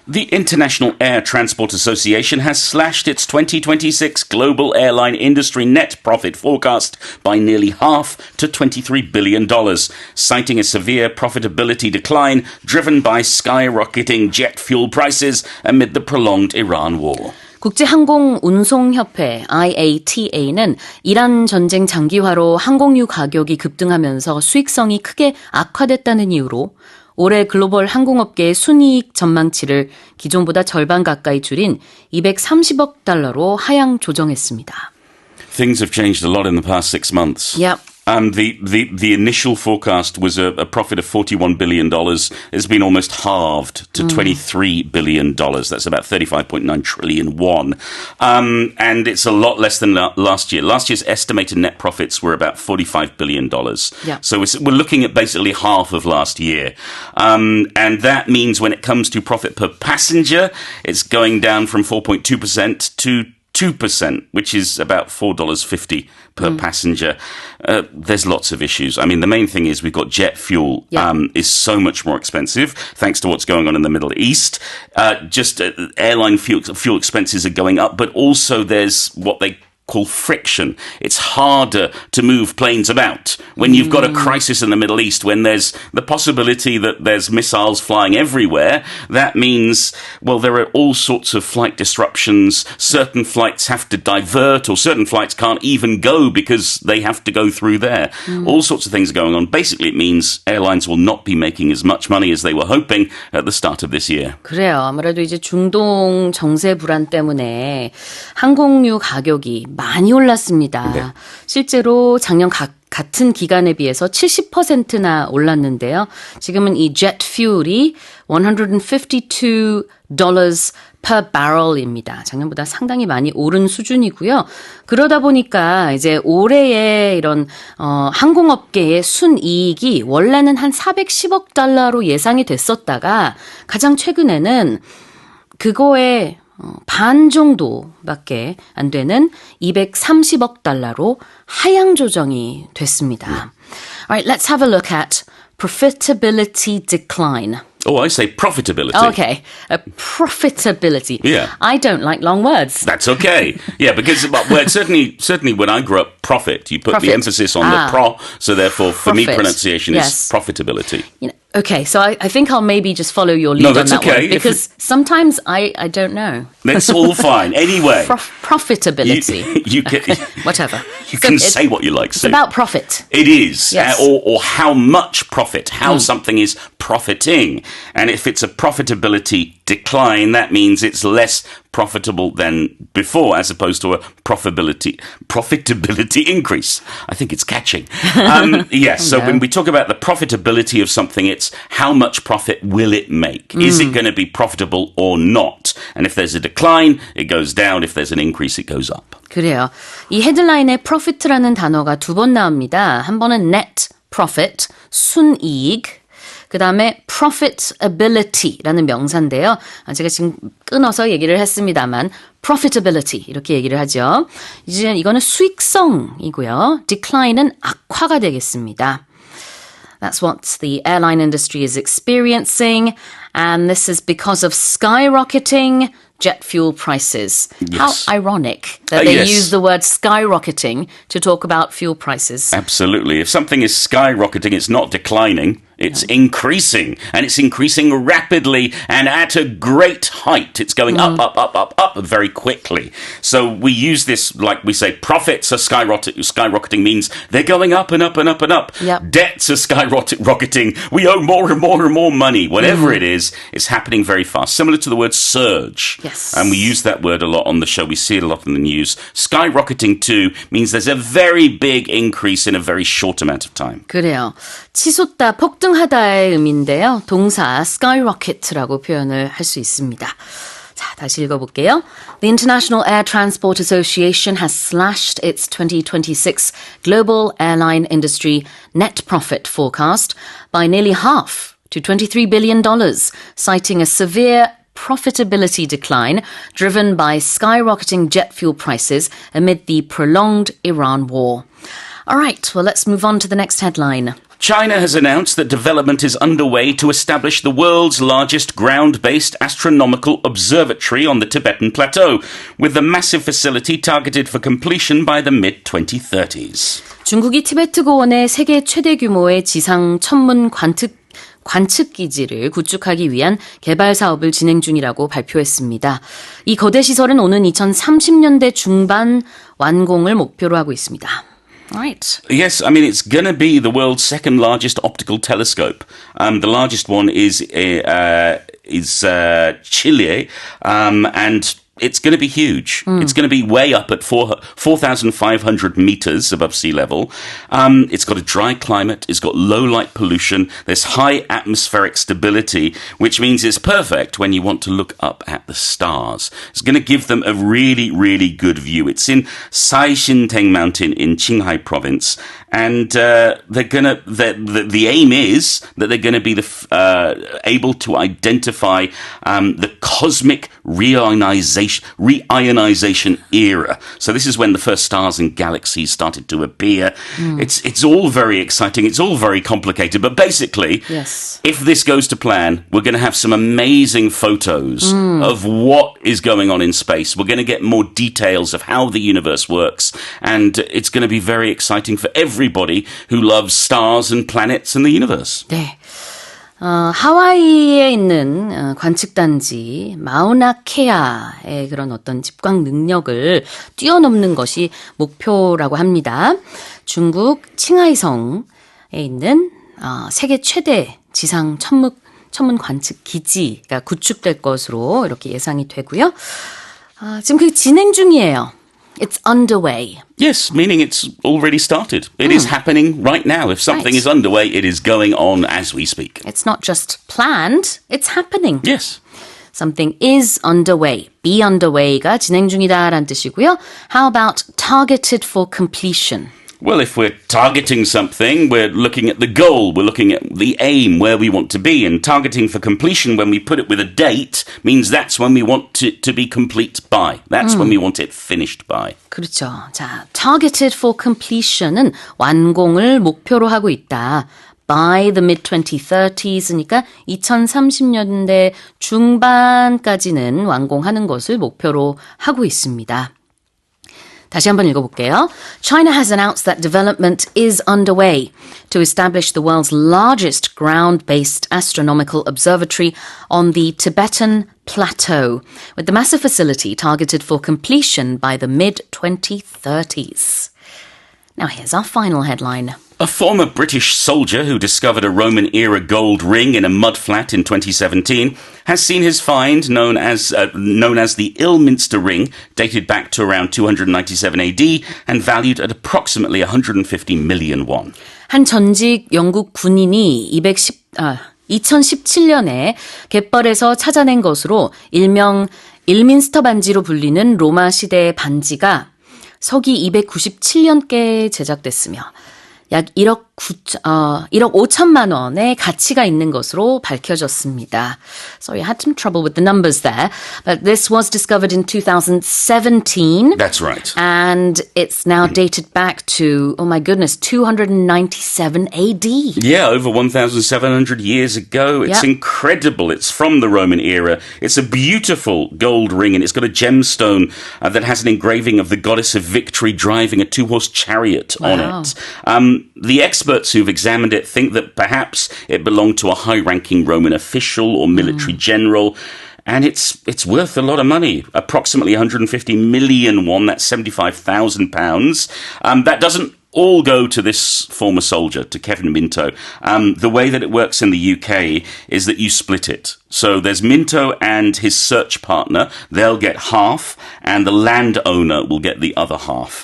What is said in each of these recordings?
The International Air Transport Association has slashed its 2026 global airline industry net profit forecast by nearly half to $23 billion, citing a severe profitability decline driven by skyrocketing jet fuel prices amid the prolonged Iran war. 국제항공운송협회 IATA는 이란 전쟁 장기화로 항공유 가격이 급등하면서 수익성이 크게 악화됐다는 이유로 올해 글로벌 항공업계의 순이익 전망치를 기존보다 절반 가까이 줄인 230억 달러로 하향 조정했습니다. Things have changed a lot in the past 6 months. Yep. The initial forecast was a profit of $41 billion. It's been almost halved to $23 billion. That's about 35.9 trillion won. And it's a lot less than last year. Last year's estimated net profits were about $45 billion. Yeah. So we're looking at basically half of last year. And that means when it comes to profit per passenger, it's going down from 4.2% to 2%, which is about $4.50 per passenger. There's lots of issues. I mean, the main thing is we've got jet fuel is so much more expensive thanks to what's going on in the Middle East. Airline fuel expenses are going up, but also there's what they call friction. It's harder to move planes about when you've got a crisis in the Middle East, when there's the possibility that there's missiles flying everywhere. That means, well, there are all sorts of flight disruptions. Certain flights have to divert, or certain flights can't even go because they have to go through there. All sorts of things are going on. Basically, it means airlines will not be making as much money as they were hoping at the start of this year. 그래요. 아무래도 이제 중동 정세 불안 때문에 항공유 가격이 많이 올랐습니다. 네. 실제로 작년 같은 기간에 비해서 70%나 올랐는데요. 지금은 이 jet fuel이 $152 per barrel입니다. 작년보다 상당히 많이 오른 수준이고요. 그러다 보니까 이제 올해의 이런 항공업계의 순이익이 원래는 한 410억 달러로 예상이 됐었다가 가장 최근에는 그거에 반 정도밖에 안 되는 230억 달러로 하향 조정이 됐습니다. Alright, let's have a look at profitability decline. Oh, I say profitability. Okay, profitability. Yeah. I don't like long words. That's okay. Yeah, because certainly when I grew up, profit, you put the emphasis on the pro, so therefore for me Profit. pronunciation Yes. is profitability. You know, okay, so I think I'll maybe just follow your lead No, on that's that okay. one because sometimes I don't know. That's all fine. Anyway, Profitability. you can Whatever. you So can it's- say what you like. It's Sue. about profit. It is, Yes. or how much profit, how something is profiting. And if it's a profitability decline, that means it's less profitable than before, as opposed to a profitability increase. I think it's catching. Yes, so when we talk about the profitability of something, it's how much profit will it make? Is it going to be profitable or not? And if there's a decline, it goes down. If there's an increase, it goes up. 그래요. 이 헤드라인에 profit라는 단어가 두 번 나옵니다. 한 번은 net profit, 순이익. 그 다음에 profitability라는 명사인데요. 제가 지금 끊어서 얘기를 했습니다만 profitability 이렇게 얘기를 하죠. 이제 이거는 수익성이고요. decline은 악화가 되겠습니다. That's what the airline industry is experiencing, and this is because of skyrocketing jet fuel prices. Yes. How ironic that they Yes. use the word skyrocketing to talk about fuel prices. Absolutely. If something is skyrocketing, it's not declining. It's increasing, and it's increasing rapidly and at a great height. It's going up very quickly. So we use this, like we say, profits are skyrocketing means they're going up and up and up and up. Yep. Debts are skyrocketing. We owe more and more and more money. Whatever it is, it's happening very fast. Similar to the word surge. Yes. And we use that word a lot on the show. We see it a lot in the news. Skyrocketing too means there's a very big increase in a very short amount of time. 그래요. 치솟다, 폭등하다의 의미인데요. 동사 skyrocket라고 표현을 할 수 있습니다. 자, 다시 읽어볼게요. The International Air Transport Association has slashed its 2026 global airline industry net profit forecast by nearly half to $23 billion, citing a severe profitability decline driven by skyrocketing jet fuel prices amid the prolonged Iran war. All right, well, let's move on to the next headline. China has announced that development is underway to establish the world's largest ground-based astronomical observatory on the Tibetan Plateau, with the massive facility targeted for completion by the mid-2030s. 중국이 티베트 고원의 세계 최대 규모의 지상 천문 관측 기지를 구축하기 위한 개발 사업을 진행 중이라고 발표했습니다. 이 거대 시설은 오는 2030년대 중반 완공을 목표로 하고 있습니다. Right. Yes, I mean, it's going to be the world's second largest optical telescope. The largest one is Chile, and it's going to be huge. It's going to be way up at 4,500 meters above sea level. It's got a dry climate. It's got low light pollution. There's high atmospheric stability, which means it's perfect when you want to look up at the stars. It's going to give them a really, really good view. It's in Saixinteng Mountain in Qinghai province. And they're gonna. The aim is that they're going to be able to identify the cosmic reionization era. So this is when the first stars and galaxies started to appear. It's all very exciting. It's all very complicated. But basically, yes. If this goes to plan, we're going to have some amazing photos of what is going on in space. We're going to get more details of how the universe works, and it's going to be very exciting for everybody who loves stars and planets and the universe. 네. 하와이에 있는 관측단지 마우나케아의 그런 어떤 집광 능력을 뛰어넘는 것이 목표라고 합니다. 중국 칭하이성에 있는 세계 최대 지상 천문 관측 기지가 구축될 것으로 이렇게 예상이 되고요. 지금 그게 진행 중이에요. It's underway. Yes, meaning it's already started. It is happening right now. If something is underway, it is going on as we speak. It's not just planned, it's happening. Yes. Something is underway. Be underway가 진행 중이다라는 뜻이고요. How about targeted for completion? Well, if we're targeting something, we're looking at the goal, we're looking at the aim, where we want to be, and targeting for completion, when we put it with a date, means that's when we want it to be complete by. That's when we want it finished by. 그렇죠. 자, targeted for completion은 완공을 목표로 하고 있다. By the mid-2030s니까 2030년대 중반까지는 완공하는 것을 목표로 하고 있습니다. 다시 한번 읽어볼게요. China has announced that development is underway to establish the world's largest ground-based astronomical observatory on the Tibetan Plateau, with the massive facility targeted for completion by the mid-2030s. Now here's our final headline. A former British soldier who discovered a Roman-era gold ring in a mudflat in 2017 has seen his find, known as the Ilminster ring, dated back to around 297 AD and valued at approximately 150 million won. 한 전직 영국 군인이 2017년에 갯벌에서 찾아낸 것으로 일명 일민스터 반지로 불리는 로마 시대의 반지가 서기 297년께 제작됐으며 약 1억 5천만 원의 가치가 있는 것으로 밝혀졌습니다. Sorry, I had some trouble with the numbers there. But this was discovered in 2017. That's right. And it's now dated back to, oh my goodness, 297 AD. Yeah, over 1,700 years ago. It's incredible. It's from the Roman era. It's a beautiful gold ring, and it's got a gemstone that has an engraving of the goddess of victory driving a two-horse chariot on it. The experts who've examined it think that perhaps it belonged to a high-ranking Roman official or military general, and it's worth a lot of money, approximately 150 million won, that's £75,000. That doesn't all go to this former soldier, to Kevin Minto. The way that it works in the UK is that you split it. So there's Minto and his search partner. They'll get half, and the landowner will get the other half.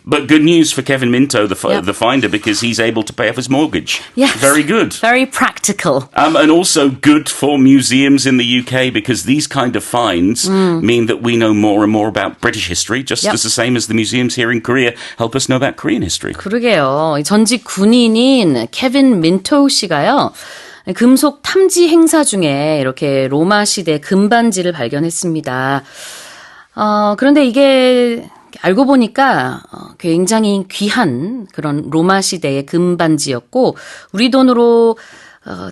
But good news for Kevin Minto, the finder, because he's able to pay off his mortgage. Yes. Very good. Very practical. And also good for museums in the UK, because these kind of finds mean that we know more and more about British history, just as the same as the museums here in Korea help us know about Korean history. 그러게요. 전직 군인인 케빈 민토 씨가요. 금속 탐지 행사 중에 이렇게 로마 시대 금반지를 발견했습니다. 그런데 이게 알고 보니까 굉장히 귀한 그런 로마 시대의 금반지였고 우리 돈으로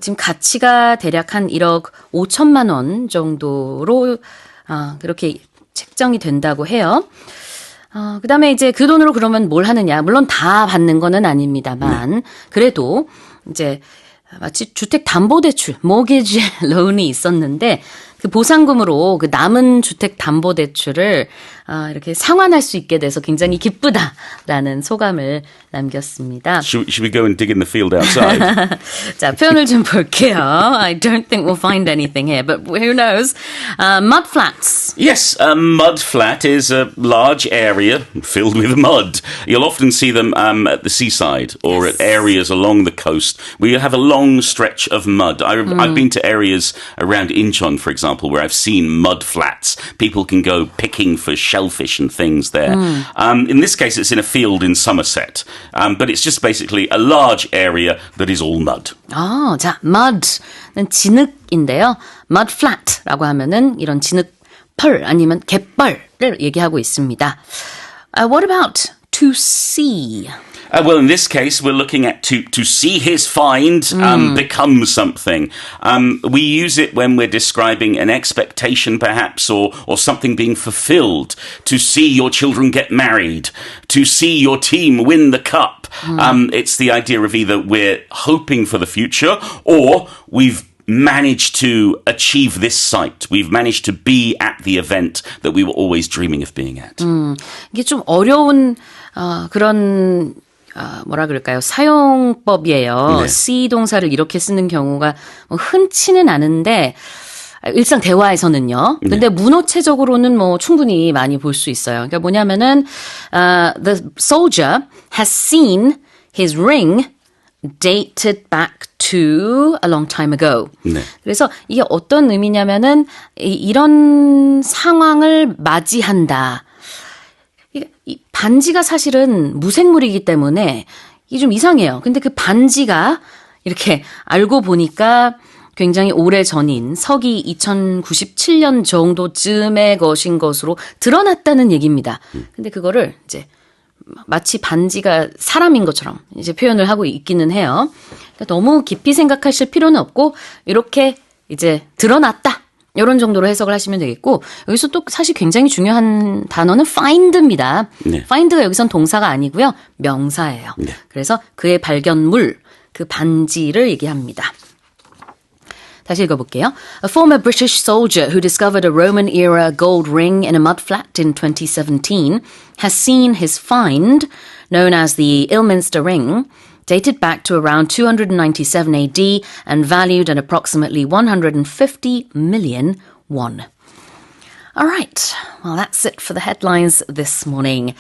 지금 가치가 대략 한 1억 5천만 원 정도로 그렇게 책정이 된다고 해요. 그 다음에 이제 그 돈으로 그러면 뭘 하느냐. 물론 다 받는 거는 아닙니다만, 그래도 이제 마치 주택담보대출, mortgage loan이 있었는데, 그 보상금으로 그 남은 주택담보대출을 이렇게 상환할 수 있게 돼서 굉장히 기쁘다라는 소감을 남겼습니다. Should we go and dig in the field outside? 자, 표현을 좀 볼게요. I don't think we'll find anything here, but who knows? Mud flats. Yes, a mud flat is a large area filled with mud. You'll often see them at the seaside or at areas along the coast where you have a long stretch of mud. I've been to areas around Incheon, for example, where I've seen mud flats. People can go picking for shellfish and things there. In this case, it's in a field in Somerset, but it's just basically a large area that is all mud. 자, mud는 진흙인데요. mud flat라고 하면은 이런 진흙펄 아니면 갯벌을 얘기하고 있습니다. What about to see? Well, in this case, we're looking at to see his find become something. We use it when we're describing an expectation, perhaps, or something being fulfilled. To see your children get married, to see your team win the cup. It's the idea of either we're hoping for the future or we've managed to achieve this sight. We've managed to be at the event that we were always dreaming of being at. 이게 좀 어려운 그런 뭐라 그럴까요? 사용법이에요. 네. see 동사를 이렇게 쓰는 경우가 흔치는 않은데 일상 대화에서는요. 근데 문어체적으로는 뭐 충분히 많이 볼 수 있어요. 그러니까 뭐냐면은 the soldier has seen his ring dated back to a long time ago. 네. 그래서 이게 어떤 의미냐면은 이런 상황을 맞이한다. 이 반지가 사실은 무생물이기 때문에 이게 좀 이상해요. 근데 그 반지가 이렇게 알고 보니까 굉장히 오래 전인 서기 2097년 정도쯤의 것인 것으로 드러났다는 얘기입니다. 근데 그거를 이제 마치 반지가 사람인 것처럼 이제 표현을 하고 있기는 해요. 그러니까 너무 깊이 생각하실 필요는 없고 이렇게 이제 드러났다. 이런 정도로 해석을 하시면 되겠고 여기서 또 사실 굉장히 중요한 단어는 find입니다. 네. find가 여기선 동사가 아니고요. 명사예요. 네. 그래서 그의 발견물, 그 반지를 얘기합니다. 다시 읽어볼게요. A former British soldier who discovered a Roman-era gold ring in a mudflat in 2017 has seen his find, known as the Ilminster ring, dated back to around 297 AD and valued at approximately 150 million won. All right, well, that's it for the headlines this morning.